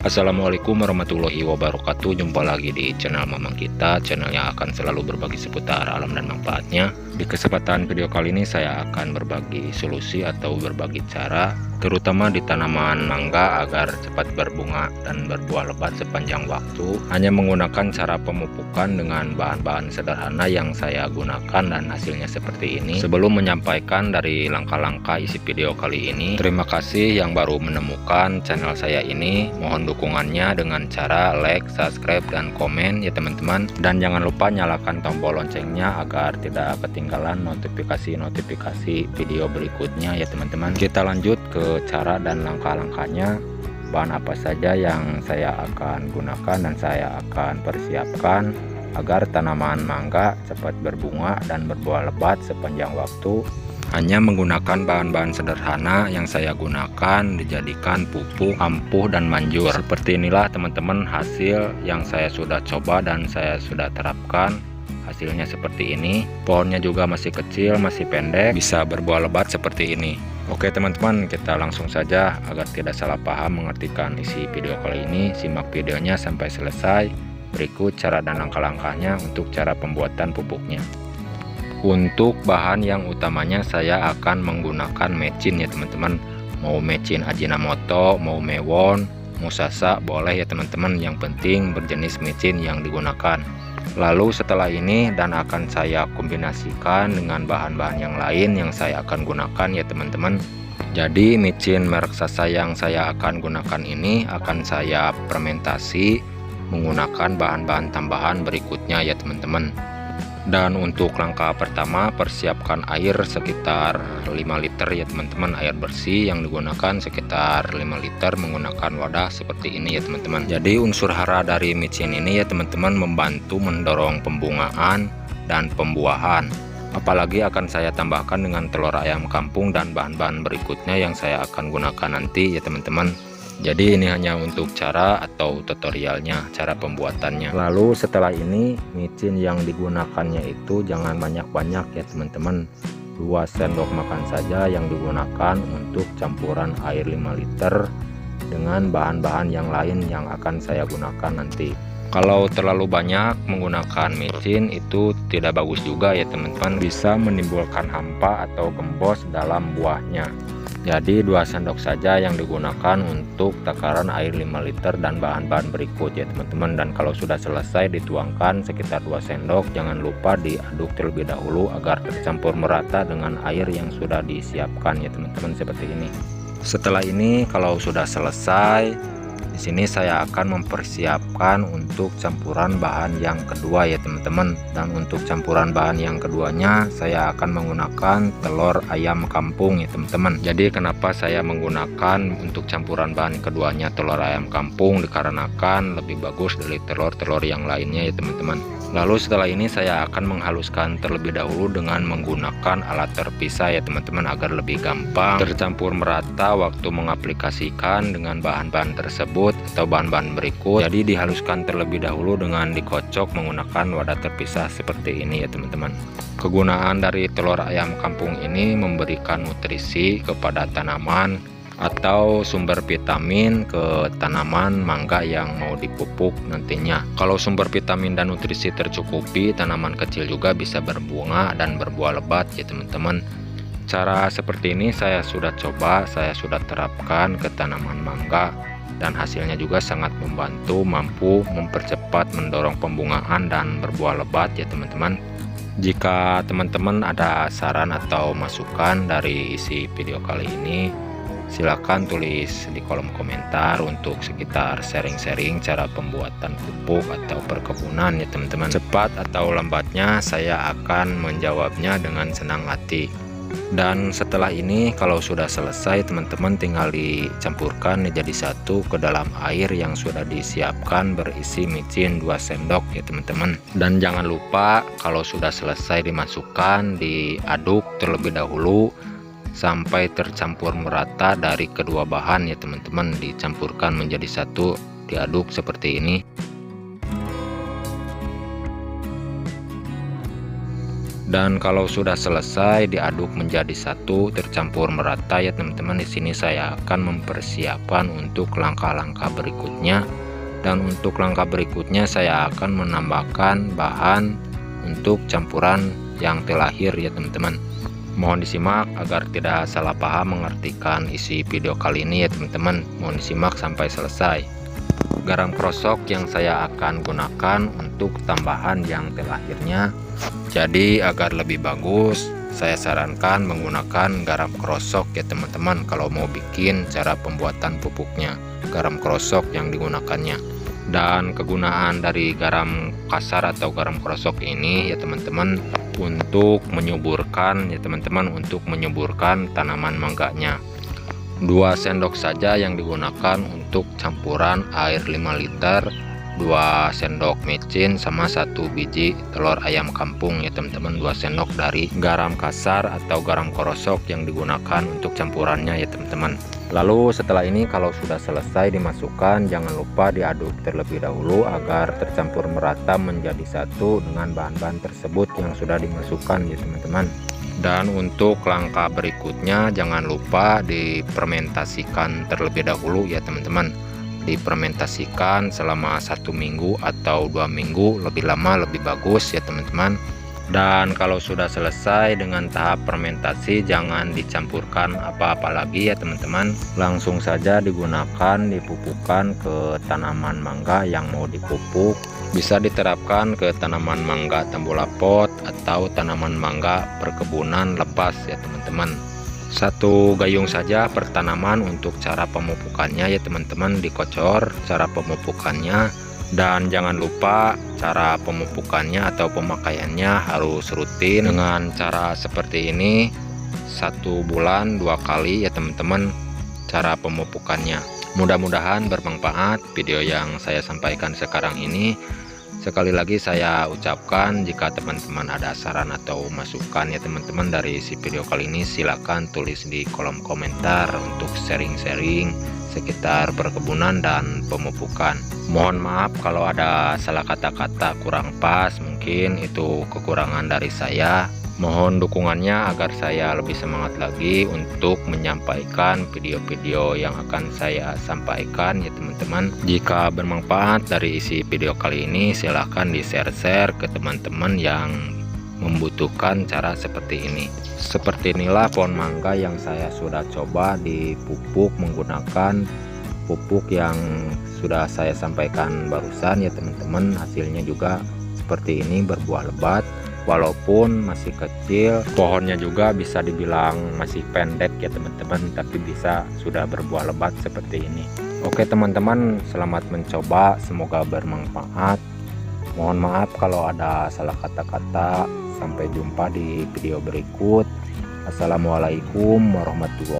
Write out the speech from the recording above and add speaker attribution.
Speaker 1: Assalamualaikum warahmatullahi wabarakatuh. Jumpa lagi di channel Mamang Kita, channel yang akan selalu berbagi seputar alam dan manfaatnya. Di kesempatan video kali ini saya akan berbagi solusi atau berbagi cara, terutama di tanaman mangga agar cepat berbunga dan berbuah lebat sepanjang waktu, hanya menggunakan cara pemupukan dengan bahan-bahan sederhana yang saya gunakan dan hasilnya seperti ini. Sebelum menyampaikan dari langkah-langkah isi video kali ini, terima kasih yang baru menemukan channel saya ini. Mohon dukungannya dengan cara like, subscribe, dan komen ya teman-teman. Dan jangan lupa nyalakan tombol loncengnya agar tidak ketinggalan notifikasi video berikutnya ya teman-teman. Kita lanjut ke cara dan langkah-langkahnya. Bahan apa saja yang saya akan gunakan dan saya akan persiapkan agar tanaman mangga cepat berbunga dan berbuah lebat sepanjang waktu. Hanya menggunakan bahan-bahan sederhana yang saya gunakan dijadikan pupuk, ampuh, dan manjur. Seperti inilah teman-teman hasil yang saya sudah coba dan saya sudah terapkan. Hasilnya seperti ini. Pohonnya juga masih kecil, masih pendek, bisa berbuah lebat seperti ini. Oke teman-teman, kita langsung saja agar tidak salah paham mengartikan isi video kali ini. Simak videonya sampai selesai. Berikut cara dan langkah-langkahnya untuk cara pembuatan pupuknya. Untuk bahan yang utamanya saya akan menggunakan mecin ya teman-teman. Mau mecin Ajinomoto, mau Mewon, Mushasa boleh ya teman-teman. Yang penting berjenis mecin yang digunakan. Lalu setelah ini dan akan saya kombinasikan dengan bahan-bahan yang lain yang saya akan gunakan ya teman-teman. Jadi mecin merek Sasa yang saya akan gunakan ini akan saya fermentasi menggunakan bahan-bahan tambahan berikutnya ya teman-teman. Dan untuk langkah pertama, persiapkan air sekitar 5 liter ya teman-teman. Air bersih yang digunakan sekitar 5 liter menggunakan wadah seperti ini ya teman-teman. Jadi unsur hara dari micin ini ya teman-teman membantu mendorong pembungaan dan pembuahan. Apalagi akan saya tambahkan dengan telur ayam kampung dan bahan-bahan berikutnya yang saya akan gunakan nanti ya teman-teman. Jadi ini hanya untuk cara atau tutorialnya, cara pembuatannya. Lalu setelah ini micin yang digunakannya itu jangan banyak-banyak ya teman-teman. 2 sendok makan saja yang digunakan untuk campuran air 5 liter dengan bahan-bahan yang lain yang akan saya gunakan nanti. Kalau terlalu banyak menggunakan micin itu tidak bagus juga ya teman-teman, bisa menimbulkan hampa atau gembos dalam buahnya. Jadi 2 sendok saja yang digunakan untuk takaran air 5 liter dan bahan-bahan berikut ya teman-teman. Dan kalau sudah selesai dituangkan sekitar 2 sendok, jangan lupa diaduk terlebih dahulu agar tercampur merata dengan air yang sudah disiapkan ya teman-teman seperti ini. Setelah ini kalau sudah selesai, di sini saya akan mempersiapkan untuk campuran bahan yang kedua ya teman-teman. Dan untuk campuran bahan yang keduanya saya akan menggunakan telur ayam kampung ya teman-teman. Jadi kenapa saya menggunakan untuk campuran bahan keduanya telur ayam kampung, dikarenakan lebih bagus dari telur-telur yang lainnya ya teman-teman. Lalu setelah ini saya akan menghaluskan terlebih dahulu dengan menggunakan alat terpisah ya teman-teman agar lebih gampang tercampur merata waktu mengaplikasikan dengan bahan-bahan tersebut atau bahan-bahan berikut. Jadi dihaluskan terlebih dahulu dengan dikocok menggunakan wadah terpisah seperti ini ya teman-teman. Kegunaan dari telur ayam kampung ini memberikan nutrisi kepada tanaman atau sumber vitamin ke tanaman mangga yang mau dipupuk nantinya. Kalau sumber vitamin dan nutrisi tercukupi, tanaman kecil juga bisa berbunga dan berbuah lebat ya teman-teman. Cara seperti ini saya sudah coba, saya sudah terapkan ke tanaman mangga dan hasilnya juga sangat membantu, mampu mempercepat mendorong pembungaan dan berbuah lebat ya teman-teman. Jika teman-teman ada saran atau masukan dari isi video kali ini, silakan tulis di kolom komentar untuk sekitar sharing-sharing cara pembuatan pupuk atau perkebunan ya teman-teman. Cepat atau lambatnya saya akan menjawabnya dengan senang hati. Dan setelah ini kalau sudah selesai teman-teman tinggal dicampurkan jadi satu ke dalam air yang sudah disiapkan berisi micin 2 sendok ya teman-teman. Dan jangan lupa kalau sudah selesai dimasukkan diaduk terlebih dahulu sampai tercampur merata dari kedua bahan ya teman-teman. Dicampurkan menjadi satu, diaduk seperti ini. Dan kalau sudah selesai diaduk menjadi satu, tercampur merata ya teman-teman. Di sini saya akan mempersiapkan untuk langkah-langkah berikutnya. Dan untuk langkah berikutnya saya akan menambahkan bahan untuk campuran yang terakhir ya teman-teman. Mohon disimak agar tidak salah paham mengartikan isi video kali ini ya teman-teman. Mohon disimak sampai selesai. Garam krosok yang saya akan gunakan untuk tambahan yang terakhirnya. Jadi agar lebih bagus, saya sarankan menggunakan garam krosok ya teman-teman. Kalau mau bikin cara pembuatan pupuknya, garam krosok yang digunakannya. Dan kegunaan dari garam kasar atau garam krosok ini ya teman-teman, untuk menyuburkan ya teman-teman, untuk menyuburkan tanaman mangganya. 2 sendok saja yang digunakan untuk campuran air 5 liter, 2 sendok micin sama 1 biji telur ayam kampung ya teman-teman. 2 sendok dari garam kasar atau garam krosok yang digunakan untuk campurannya ya teman-teman. Lalu setelah ini kalau sudah selesai dimasukkan, jangan lupa diaduk terlebih dahulu agar tercampur merata menjadi satu dengan bahan-bahan tersebut yang sudah dimasukkan ya teman-teman. Dan untuk langkah berikutnya jangan lupa difermentasikan terlebih dahulu ya teman-teman. Difermentasikan selama 1 minggu atau 2 minggu, lebih lama lebih bagus ya teman-teman. Dan kalau sudah selesai dengan tahap fermentasi, jangan dicampurkan apa-apa lagi ya teman-teman. Langsung saja digunakan, dipupukkan ke tanaman mangga yang mau dipupuk. Bisa diterapkan ke tanaman mangga tembola atau tanaman mangga perkebunan lepas ya teman-teman. 1 gayung saja per tanaman untuk cara pemupukannya ya teman-teman. Dikocor cara pemupukannya. Dan jangan lupa cara pemupukannya atau pemakaiannya harus rutin dengan cara seperti ini. 1 bulan 2 kali ya teman-teman cara pemupukannya. Mudah-mudahan bermanfaat video yang saya sampaikan sekarang ini. Sekali lagi saya ucapkan, jika teman-teman ada saran atau masukan ya teman-teman dari isi video kali ini, silahkan tulis di kolom komentar untuk sharing-sharing sekitar perkebunan dan pemupukan. Mohon maaf kalau ada salah kata-kata kurang pas, mungkin itu kekurangan dari saya. Mohon dukungannya agar saya lebih semangat lagi untuk menyampaikan video-video yang akan saya sampaikan ya teman-teman. Jika bermanfaat dari isi video kali ini, silahkan di-share ke teman-teman yang membutuhkan cara seperti ini. Seperti inilah pohon mangga yang saya sudah coba dipupuk menggunakan pupuk yang sudah saya sampaikan barusan ya teman-teman. Hasilnya juga seperti ini, berbuah lebat. Walaupun masih kecil, pohonnya juga bisa dibilang masih pendek ya teman-teman, tapi bisa sudah berbuah lebat seperti ini. Oke teman-teman, selamat mencoba, semoga bermanfaat. Mohon maaf kalau ada salah kata-kata. Sampai jumpa di video berikut. Assalamualaikum warahmatullahi wabarakatuh.